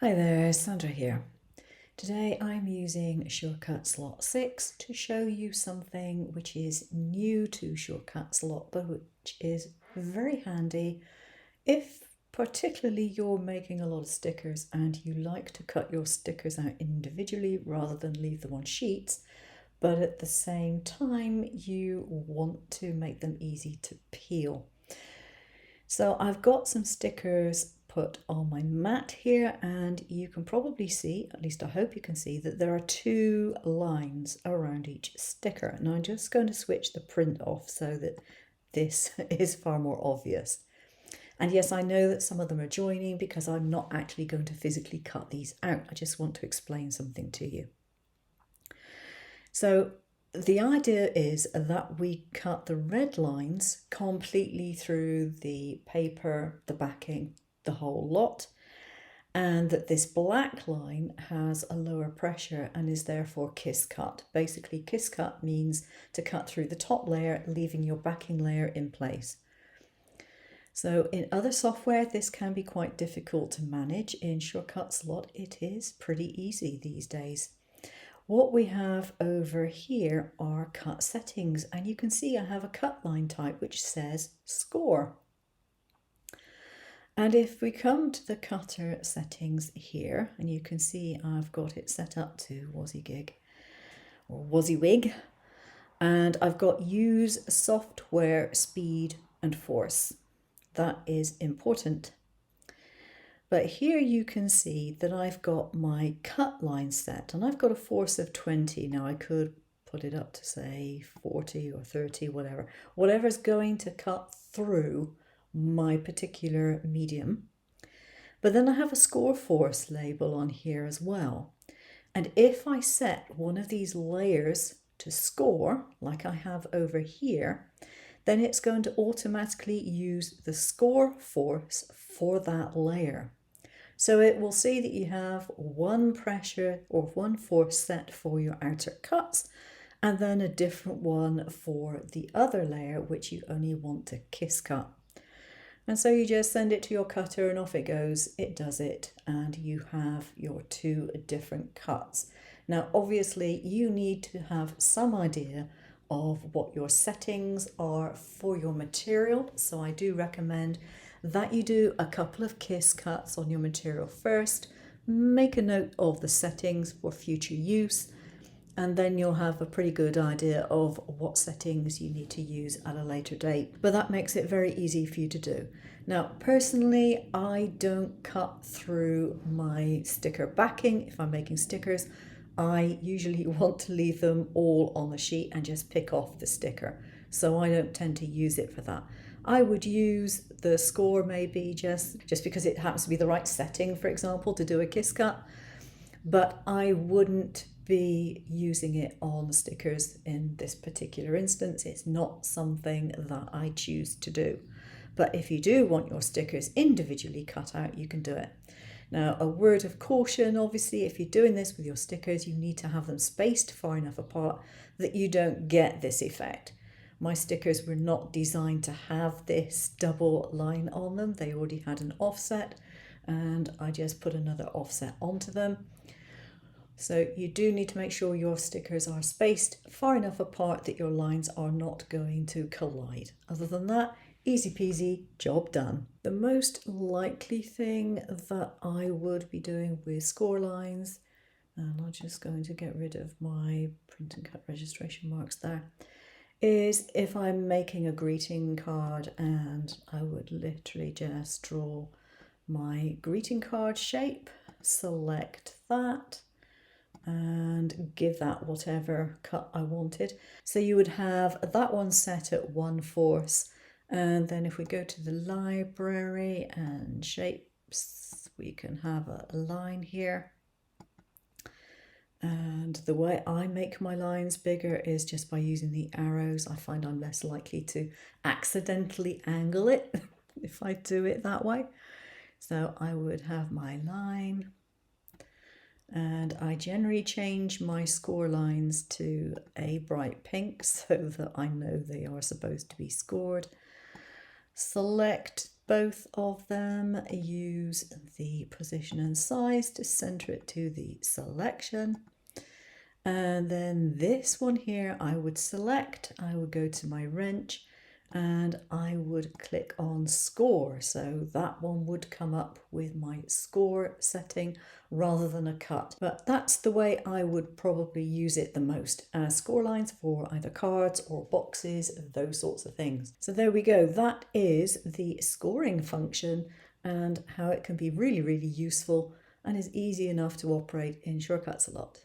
Hi there, Sandra here. Today I'm using Shortcut Slot 6 to show you something which is new to Shortcut Slot but which is very handy if particularly you're making a lot of stickers and you like to cut your stickers out individually rather than leave them on sheets, but at the same time you want to make them easy to peel. So I've got some stickers put on my mat here, and you can probably see, at least I hope you can see, that there are two lines around each sticker. Now I'm just going to switch the print off so that this is far more obvious. And yes, I know that some of them are joining because I'm not actually going to physically cut these out. I just want to explain something to you. So the idea is that we cut the red lines completely through the paper, the backing, the whole lot, and that this black line has a lower pressure and is therefore kiss cut. Basically, kiss cut means to cut through the top layer, leaving your backing layer in place. So in other software, this can be quite difficult to manage. In Shortcut Slot, it is pretty easy these days. What we have over here are cut settings, and you can see I have a cut line type which says score. And if we come to the cutter settings here, and you can see I've got it set up to WYSIWYG or WYSIWYG, and I've got use software speed and force. That is important. But here you can see that I've got my cut line set, and I've got a force of 20. Now I could put it up to say 40 or 30, whatever's going to cut through my particular medium. But then I have a score force label on here as well. And if I set one of these layers to score, like I have over here, then it's going to automatically use the score force for that layer. So it will see that you have one pressure or one force set for your outer cuts, and then a different one for the other layer, which you only want to kiss cut. And so you just send it to your cutter and off it goes, it does it, and you have your two different cuts. Now, obviously, you need to have some idea of what your settings are for your material. So I do recommend that you do a couple of kiss cuts on your material first, make a note of the settings for future use, and then you'll have a pretty good idea of what settings you need to use at a later date. But that makes it very easy for you to do. Now, personally, I don't cut through my sticker backing if I'm making stickers. I usually want to leave them all on the sheet and just pick off the sticker. So I don't tend to use it for that. I would use the score maybe just because it happens to be the right setting, for example, to do a kiss cut. But I wouldn't be using it on the stickers in this particular instance. It's not something that I choose to do. But if you do want your stickers individually cut out, you can do it. Now, a word of caution, obviously, if you're doing this with your stickers, you need to have them spaced far enough apart that you don't get this effect. My stickers were not designed to have this double line on them. They already had an offset, and I just put another offset onto them. So you do need to make sure your stickers are spaced far enough apart that your lines are not going to collide. Other than that, easy peasy, job done. The most likely thing that I would be doing with Scorelines, and I'm just going to get rid of my print and cut registration marks there, is if I'm making a greeting card, and I would literally just draw my greeting card shape, select that, and give that whatever cut I wanted. So you would have that one set at one force, and then if we go to the library and shapes, we can have a line here. And the way I make my lines bigger is just by using the arrows. I find I'm less likely to accidentally angle it if I do it that way. So I would have my line, and I generally change my score lines to a bright pink so that I know they are supposed to be scored. Select both of them, use the position and size to center it to the selection. And then this one here, I would select, I would go to my wrench and I would click on score. So that one would come up with my score setting rather than a cut. But that's the way I would probably use it the most, as score lines for either cards or boxes, those sorts of things. So there we go. That is the scoring function and how it can be really, really useful and is easy enough to operate in Shortcuts a lot.